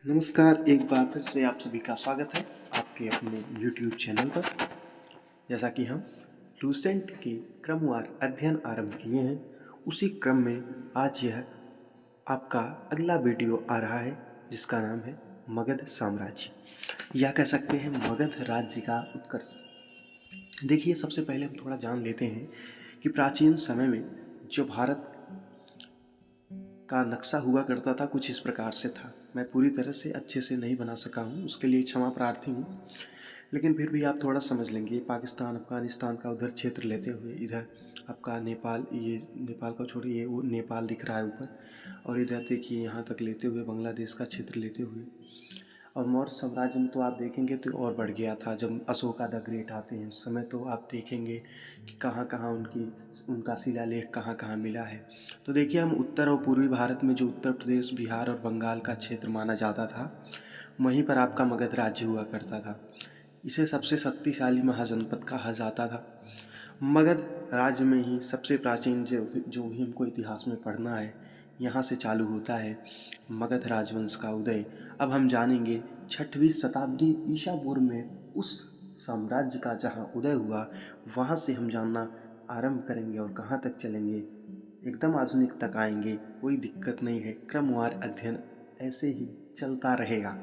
नमस्कार, एक बार फिर से आप सभी का स्वागत है आपके अपने YouTube चैनल पर। जैसा कि हम लूसेंट के क्रमवार अध्ययन आरंभ किए हैं, उसी क्रम में आज यह आपका अगला वीडियो आ रहा है जिसका नाम है मगध साम्राज्य या कह सकते हैं मगध राज्य का उत्कर्ष। देखिए, सबसे पहले हम थोड़ा जान लेते हैं कि प्राचीन समय में जो भारत का नक्शा हुआ करता था कुछ इस प्रकार से था। मैं पूरी तरह से अच्छे से नहीं बना सका हूँ, उसके लिए क्षमा प्रार्थी हूँ, लेकिन फिर भी आप थोड़ा समझ लेंगे। पाकिस्तान अफ़गानिस्तान का उधर क्षेत्र लेते हुए इधर आपका नेपाल, ये नेपाल को छोड़िए, ये वो नेपाल दिख रहा है ऊपर, और इधर देखिए यहाँ तक लेते हुए बांग्लादेश का क्षेत्र लेते हुए, और मौर्य साम्राज्य में तो आप देखेंगे तो और बढ़ गया था। जब अशोका द ग्रेट आते हैं उस समय तो आप देखेंगे कि कहाँ कहाँ उनका शिलालेख कहाँ कहाँ मिला है। तो देखिए, हम उत्तर और पूर्वी भारत में जो उत्तर प्रदेश, बिहार और बंगाल का क्षेत्र माना जाता था, वहीं पर आपका मगध राज्य हुआ करता था। इसे सबसे शक्तिशाली महाजनपद कहा जाता था। मगध राज्य में ही सबसे प्राचीन जो भी हमको इतिहास में पढ़ना है, यहाँ से चालू होता है मगध राजवंश का उदय। अब हम जानेंगे 6वीं शताब्दी ईसा पूर्व में उस साम्राज्य का जहाँ उदय हुआ, वहाँ से हम जानना आरंभ करेंगे और कहाँ तक चलेंगे, एकदम आधुनिक तक आएंगे। कोई दिक्कत नहीं है, क्रमवार अध्ययन ऐसे ही चलता रहेगा।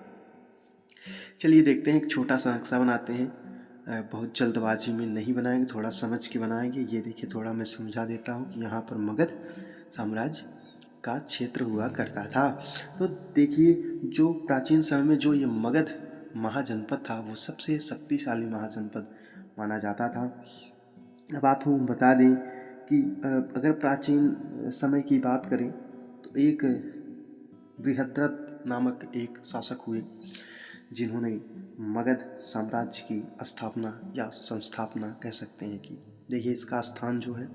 चलिए देखते हैं, एक छोटा सा नक्शा बनाते हैं। बहुत जल्दबाजी में नहीं बनाएंगे, थोड़ा समझ के बनाएंगे। ये देखिए, थोड़ा मैं समझा देता हूँ कि यहाँ पर मगध साम्राज्य का क्षेत्र हुआ करता था। तो देखिए, जो प्राचीन समय में जो ये मगध महाजनपद था, वो सबसे शक्तिशाली महाजनपद माना जाता था। अब आपको बता दें कि अगर प्राचीन समय की बात करें तो एक बृहद्रथ नामक एक शासक हुए जिन्होंने मगध साम्राज्य की स्थापना या संस्थापना कह सकते हैं की। देखिए, इसका स्थान जो है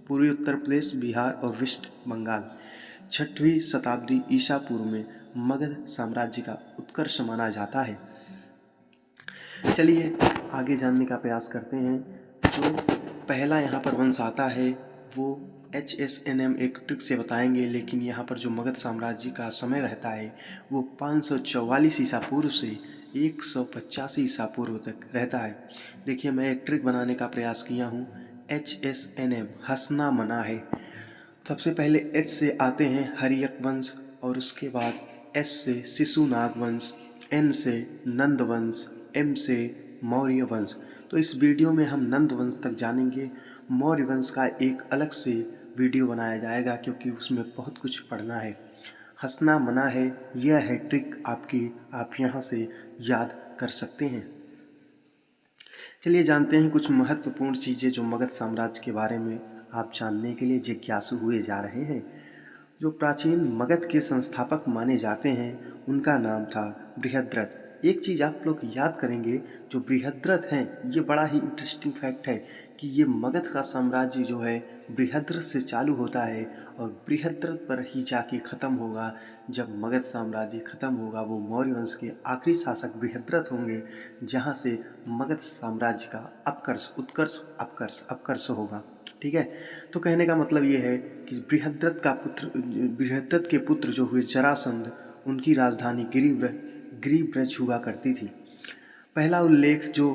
पूर्वी उत्तर प्रदेश, बिहार और वेस्ट बंगाल। 6वीं शताब्दी ईसा पूर्व में मगध साम्राज्य का उत्कर्ष माना जाता है। चलिए आगे जानने का प्रयास करते हैं। जो पहला यहाँ पर वंश आता है वो HSNM एक ट्रिक से बताएंगे, लेकिन यहाँ पर जो मगध साम्राज्य का समय रहता है वो 544 ईसा पूर्व से 185 ईसा पूर्व तक रहता है। देखिए, मैं एक ट्रिक बनाने का प्रयास किया हूँ। HSNM हंसना मना है। सबसे पहले H से आते हैं हर्यक वंश, और उसके बाद S से शिशुनाग वंश, N से नंद वंश, M से मौर्य वंश। तो इस वीडियो में हम नंद वंश तक जानेंगे। मौर्य वंश का एक अलग से वीडियो बनाया जाएगा क्योंकि उसमें बहुत कुछ पढ़ना है। हंसना मना है, यह है ट्रिक आपकी, आप यहाँ से याद कर सकते हैं। चलिए जानते हैं कुछ महत्वपूर्ण चीज़ें जो मगध साम्राज्य के बारे में आप जानने के लिए जिज्ञासु हुए जा रहे हैं। जो प्राचीन मगध के संस्थापक माने जाते हैं उनका नाम था बृहद्रथ। एक चीज़ आप लोग याद करेंगे, जो बृहद्रथ हैं, ये बड़ा ही इंटरेस्टिंग फैक्ट है कि ये मगध का साम्राज्य जो है बृहद्रथ से चालू होता है और बृहद्रथ पर ही जाके ख़त्म होगा। जब मगध साम्राज्य ख़त्म होगा, वो मौर्य वंश के आखिरी शासक बृहद्रथ होंगे, जहाँ से मगध साम्राज्य का अपकर्ष, उत्कर्ष, अपकर्ष होगा। ठीक है, तो कहने का मतलब ये है कि बृहद्रथ के पुत्र जो हुए जरासंध, उनकी राजधानी गिरिब्रज हुआ करती थी। पहला उल्लेख जो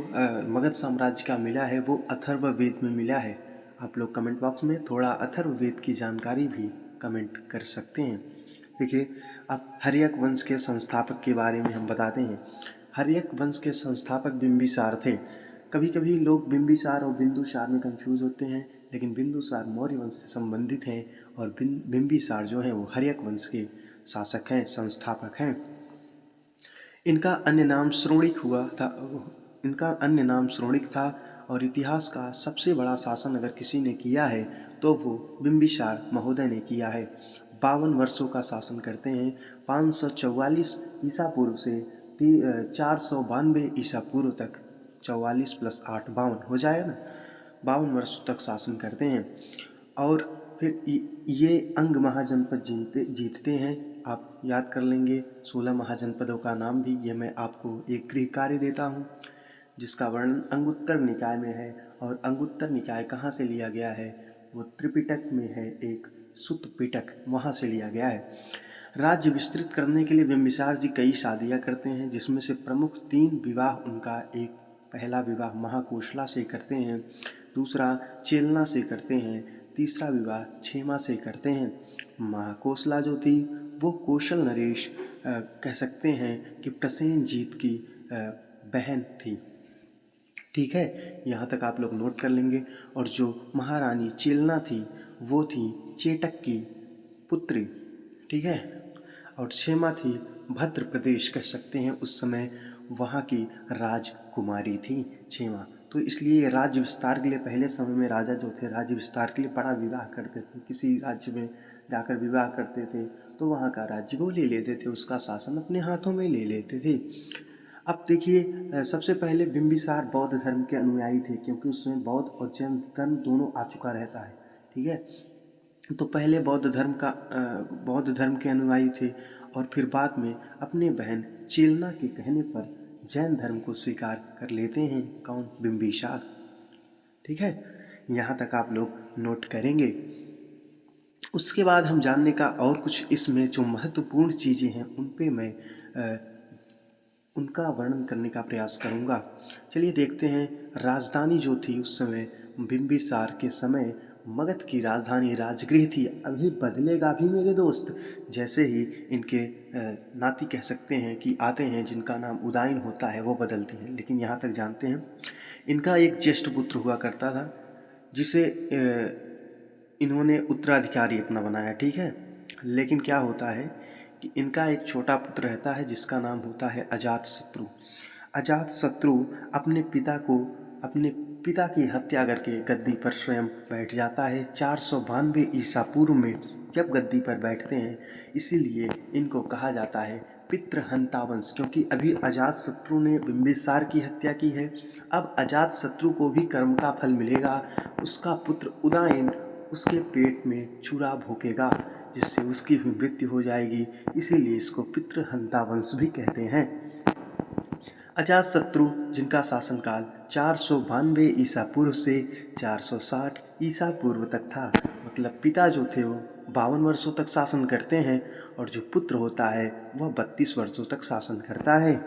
मगध साम्राज्य का मिला है वो अथर्ववेद में मिला है। आप लोग कमेंट बॉक्स में थोड़ा अथर्ववेद की जानकारी भी कमेंट कर सकते हैं। देखिए, अब हर्यक वंश के संस्थापक के बारे में हम बताते हैं। हर्यक वंश के संस्थापक बिंबिसार थे। कभी कभी लोग बिंबिसार और बिंदुसार में कंफ्यूज होते हैं, लेकिन बिंदुसार मौर्य वंश से संबंधित हैं और बिंबिसार जो हैं वो हर्यक वंश के शासक हैं, संस्थापक हैं। इनका अन्य नाम श्रोणिक था और इतिहास का सबसे बड़ा शासन अगर किसी ने किया है तो वो बिंबिसार महोदय ने किया है। 52 वर्षों का शासन करते हैं। 544 ईसा पूर्व से 492 ईसा पूर्व तक, 44 + 8 52 हो जाएगा ना। 52 वर्षों तक शासन करते हैं और फिर ये अंग महाजनपद जीतते हैं। आप याद कर लेंगे 16 महाजनपदों का नाम भी। ये मैं आपको एक गृह कार्य देता हूँ जिसका वर्णन अंगुत्तर निकाय में है, और अंगुत्तर निकाय कहाँ से लिया गया है, वो त्रिपिटक में है, एक सुत्त पिटक, वहाँ से लिया गया है। राज्य विस्तृत करने के लिए बिंबिसार जी कई शादियाँ करते हैं, जिसमें से प्रमुख 3 विवाह उनका, एक पहला विवाह महाकोशला से करते हैं, दूसरा चेलना से करते हैं, तीसरा विवाह क्षेमा से करते हैं। महाकोशला जो थी वो कौशल नरेश कह सकते हैं कि प्रसेनजीत की बहन थी। ठीक है, यहाँ तक आप लोग नोट कर लेंगे। और जो महारानी चेलना थी वो थी चेटक की पुत्री। ठीक है, और क्षेमा थी भद्र प्रदेश कह सकते हैं उस समय वहाँ की राजकुमारी थी क्षेमा। तो इसलिए राज्य विस्तार के लिए पहले समय में राजा जो थे राज्य विस्तार के लिए बड़ा विवाह करते थे, किसी राज्य में जाकर विवाह करते थे तो वहाँ का राज्य वो ले लेते थे, उसका शासन अपने हाथों में ले लेते थे। अब देखिए, सबसे पहले बिंबिसार बौद्ध धर्म के अनुयायी थे, क्योंकि उसमें बौद्ध और जैन धर्म दोनों आ चुका रहता है। ठीक है, तो पहले बौद्ध धर्म के अनुयायी थे और फिर बाद में अपने बहन चेलना के कहने पर जैन धर्म को स्वीकार कर लेते हैं। कौन? बिंबिसार। ठीक है, यहाँ तक आप लोग नोट करेंगे। उसके बाद हम जानने का और कुछ इसमें जो महत्वपूर्ण चीज़ें हैं उन पे मैं उनका वर्णन करने का प्रयास करूँगा। चलिए देखते हैं। राजधानी जो थी उस समय बिंबिसार के समय मगध की राजधानी राजगृह थी। अभी बदलेगा भी मेरे दोस्त, जैसे ही इनके नाती कह सकते हैं कि आते हैं जिनका नाम उदयन होता है वो बदलते हैं। लेकिन यहाँ तक जानते हैं इनका एक ज्येष्ठ पुत्र हुआ करता था जिसे इन्होंने उत्तराधिकारी अपना बनाया। ठीक है, लेकिन क्या होता है कि इनका एक छोटा पुत्र रहता है जिसका नाम होता है अजातशत्रु। अजातशत्रु अपने पिता की हत्या करके गद्दी पर स्वयं बैठ जाता है 492 ईसा पूर्व में जब गद्दी पर बैठते हैं। इसीलिए इनको कहा जाता है पितृहंता वंश, क्योंकि अभी अजातशत्रु ने बिंबिसार की हत्या की है। अब अजातशत्रु को भी कर्म का फल मिलेगा। उसका पुत्र उदयन उसके पेट में छुरा भोंकेगा जिससे उसकी भी मृत्यु हो जाएगी। इसीलिए इसको पितृहंता वंश भी कहते हैं। अजातशत्रु जिनका शासनकाल 492 ईसा पूर्व से 460 ईसा पूर्व तक था, मतलब पिता जो थे वो 52 वर्षों तक शासन करते हैं और जो पुत्र होता है वह 32 वर्षों तक शासन करता है।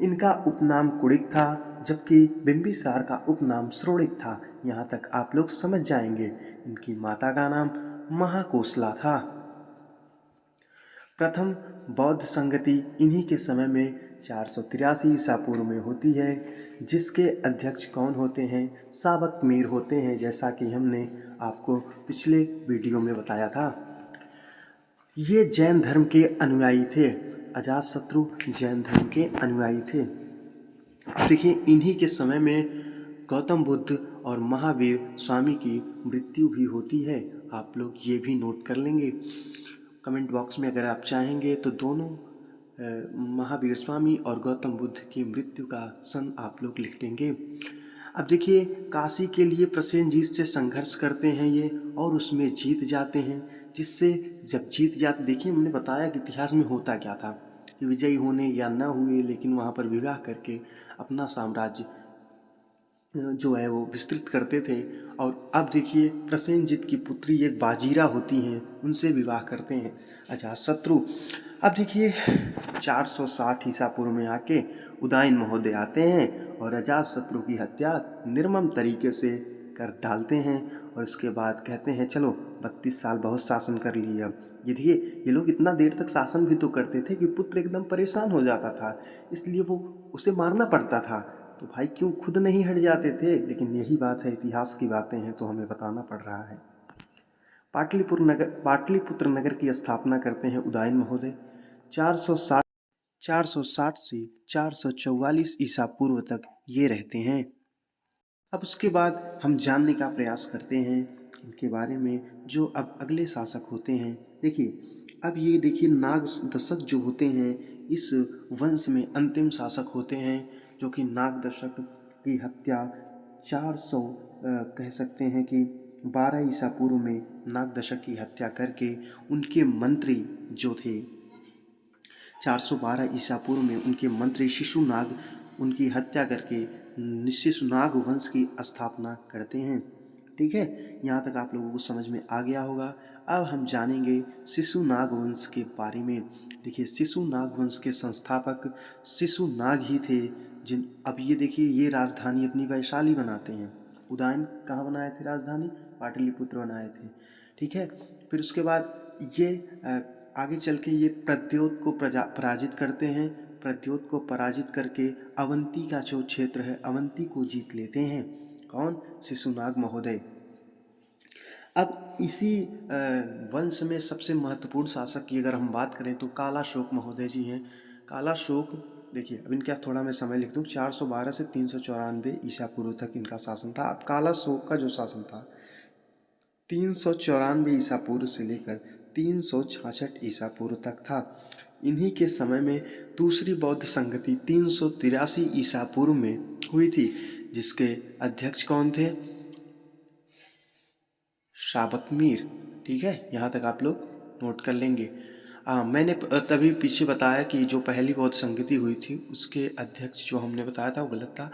इनका उपनाम कुड़िक था, जबकि बिंबिसार का उपनाम श्रोणिक था। यहाँ तक आप लोग समझ जाएंगे। इनकी माता का नाम महाकोशला था। प्रथम बौद्ध संगति इन्हीं के समय में 483 ईसा पूर्व में होती है, जिसके अध्यक्ष कौन होते हैं? साबक मीर होते हैं, जैसा कि हमने आपको पिछले वीडियो में बताया था। ये जैन धर्म के अनुयायी थे। अजातशत्रु जैन धर्म के अनुयायी थे। अब देखिए, इन्हीं के समय में गौतम बुद्ध और महावीर स्वामी की मृत्यु भी होती है। आप लोग ये भी नोट कर लेंगे। कमेंट बॉक्स में अगर आप चाहेंगे तो दोनों महावीर स्वामी और गौतम बुद्ध की मृत्यु का सन आप लोग लिख देंगे। अब देखिए, काशी के लिए प्रसेनजीत से संघर्ष करते हैं ये और उसमें जीत जाते हैं। जिससे जब जीत जाते, देखिए हमने बताया कि इतिहास में होता क्या था कि विजयी होने या न हुए, लेकिन वहाँ पर विवाह करके अपना साम्राज्य जो है वो विस्तृत करते थे। और अब देखिए, प्रसेनजीत की पुत्री एक बाजीरा होती हैं, उनसे विवाह करते हैं अजातशत्रु। अब देखिए, 460 ईसा पूर्व में आके उदयन महोदय आते हैं और अजातशत्रु की हत्या निर्मम तरीके से कर डालते हैं। और उसके बाद कहते हैं चलो 32 साल बहुत शासन कर लिए। अब ये देखिए, ये लोग इतना देर तक शासन भी तो करते थे कि पुत्र एकदम परेशान हो जाता था, इसलिए वो उसे मारना पड़ता था। तो भाई क्यों खुद नहीं हट जाते थे? लेकिन यही बात है, इतिहास की बातें हैं तो हमें बताना पड़ रहा है। पाटलिपुत्र नगर की स्थापना करते हैं उदयन महोदय 460 से 444 ईसा पूर्व तक ये रहते हैं। अब उसके बाद हम जानने का प्रयास करते हैं इनके बारे में जो अब अगले शासक होते हैं। देखिए, अब ये देखिए, नाग दशक जो होते हैं इस वंश में अंतिम शासक होते हैं, जो कि नाग दशक की हत्या 400 कह सकते हैं कि 12 ईसा पूर्व में नाग दशक की हत्या करके उनके मंत्री जो थे 412 ईसा पूर्व में उनके मंत्री शिशुनाग उनकी हत्या करके शिशुनाग वंश की स्थापना करते हैं। ठीक है, यहाँ तक आप लोगों को समझ में आ गया होगा। अब हम जानेंगे शिशुनाग वंश के बारे में। देखिए, शिशुनाग वंश के संस्थापक शिशुनाग ही थे। अब ये देखिए, ये राजधानी अपनी वैशाली बनाते हैं। उदयन कहाँ बनाए थे राजधानी? पाटलिपुत्र बनाए थे। ठीक है, फिर उसके बाद ये आगे चल के ये प्रद्योत को पराजित करते हैं। प्रद्योत को पराजित करके अवंती का जो क्षेत्र है, अवंती को जीत लेते हैं। कौन? शिशुनाग महोदय। अब इसी वंश में सबसे महत्वपूर्ण शासक की अगर हम बात करें तो कालाशोक महोदय जी हैं। कालाशोक, देखिए अब इनका थोड़ा मैं समय लिख दूँ, 412 से 394 ईसा पूर्व तक इनका शासन था। अब कालाशोक का जो शासन था 394 ईसा पूर्व से लेकर 366 ईसा पूर्व तक था। इन्हीं के समय में दूसरी बौद्ध संगति 383 ईसा पूर्व में हुई थी, जिसके अध्यक्ष कौन थे? शाबतमीर। ठीक है, यहाँ तक आप लोग नोट कर लेंगे। मैंने तभी पीछे बताया कि जो पहली बौद्ध संगति हुई थी उसके अध्यक्ष जो हमने बताया था वो गलत था।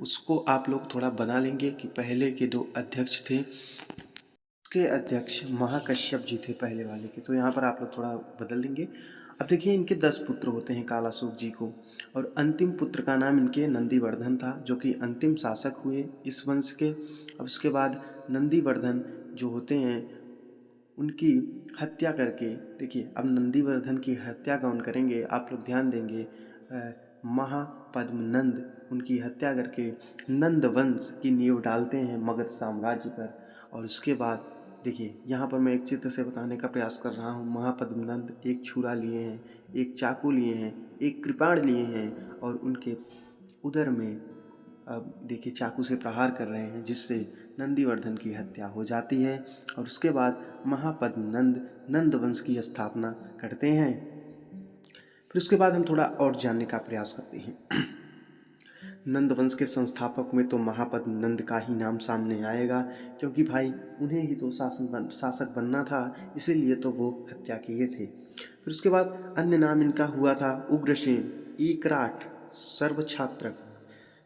उसको आप लोग थोड़ा बना लेंगे कि पहले के दो अध्यक्ष थे, उसके अध्यक्ष महाकश्यप जी थे पहले वाले के, तो यहाँ पर आप लोग थोड़ा बदल देंगे। अब देखिए, इनके 10 पुत्र होते हैं कालाशोक जी को, और अंतिम पुत्र का नाम इनके नंदीवर्धन था, जो कि अंतिम शासक हुए इस वंश के। अब उसके बाद नंदीवर्धन जो होते हैं उनकी हत्या करके, देखिए अब नंदीवर्धन की हत्या कौन करेंगे? आप लोग ध्यान देंगे, महापद्मनंद उनकी हत्या करके नंद वंश की नींव डालते हैं मगध साम्राज्य पर। और उसके बाद देखिए, यहाँ पर मैं एक चित्र से बताने का प्रयास कर रहा हूँ। महापद्मनंद एक छुरा लिए हैं, एक चाकू लिए हैं, एक कृपाण लिए हैं, और उनके उदर में अब देखिए चाकू से प्रहार कर रहे हैं, जिससे नंदीवर्धन की हत्या हो जाती है। और उसके बाद महापद्मनंद नंद वंश की स्थापना करते हैं। फिर उसके बाद हम थोड़ा और जानने का प्रयास करते हैं। नंद वंश के संस्थापक में तो महापद्मनंद का ही नाम सामने आएगा, क्योंकि भाई उन्हें ही तो शासक बनना था, इसीलिए तो वो हत्या किए थे। फिर उसके बाद अन्य नाम इनका हुआ था उग्रसेन, ईकराट, सर्वछात्रक।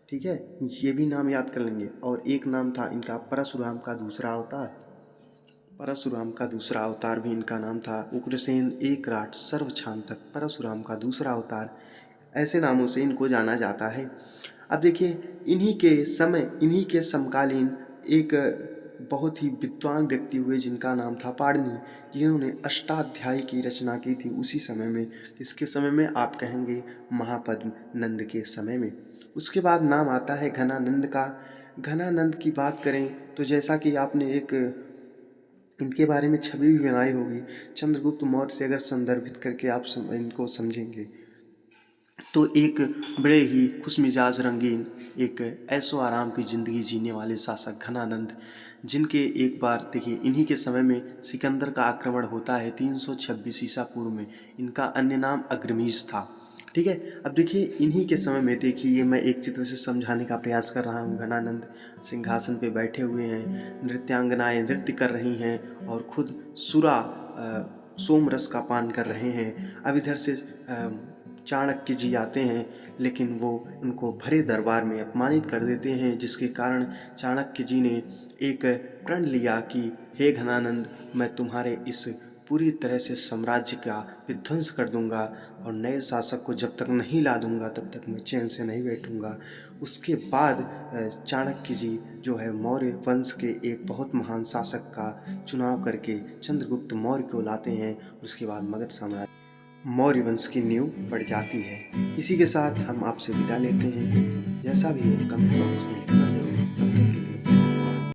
ठीक है, ये भी नाम याद कर लेंगे। और एक नाम था इनका परशुराम का दूसरा अवतार। परशुराम का दूसरा अवतार भी इनका नाम था उग्रसेन, एकराट, सर्वछात्रक, परशुराम का दूसरा अवतार। ऐसे नामों से इनको जाना जाता है। अब देखिए, इन्हीं के समकालीन एक बहुत ही विद्वान व्यक्ति हुए जिनका नाम था पाणिनि, जिन्होंने अष्टाध्यायी की रचना की थी उसी समय में। किसके समय में? आप कहेंगे महापद्म नंद के समय में। उसके बाद नाम आता है घनानंद का। घनानंद की बात करें तो जैसा कि आपने एक इनके बारे में छवि भी बनाई होगी, चंद्रगुप्त मौर्य से अगर संदर्भित करके आप इनको समझेंगे तो एक बड़े ही खुशमिजाज रंगीन, एक ऐशो आराम की ज़िंदगी जीने वाले शासक घनानंद, जिनके एक बार देखिए इन्हीं के समय में सिकंदर का आक्रमण होता है 326 ईसा पूर्व में। इनका अन्य नाम अग्रमीज था। ठीक है, अब देखिए इन्हीं के समय में, देखिए ये मैं एक चित्र से समझाने का प्रयास कर रहा हूँ। घनानंद सिंहासन पे बैठे हुए हैं, नृत्यांगनाएं नृत्य कर रही हैं, और खुद सुरा सोम रस का पान कर रहे हैं। अब इधर से चाणक्य जी आते हैं, लेकिन वो उनको भरे दरबार में अपमानित कर देते हैं, जिसके कारण चाणक्य जी ने एक प्रण लिया कि हे घनानंद, मैं तुम्हारे इस पूरी तरह से साम्राज्य का विध्वंस कर दूंगा, और नए शासक को जब तक नहीं ला दूंगा तब तक मैं चैन से नहीं बैठूंगा। उसके बाद चाणक्य जी जो है मौर्य वंश के एक बहुत महान शासक का चुनाव करके चंद्रगुप्त मौर्य को लाते हैं। उसके बाद मगध साम्राज्य, मौर्य वंश की नींव पड़ जाती है। इसी के साथ हम आपसे विदा लेते हैं। जैसा भी हो कमेंट बॉक्स में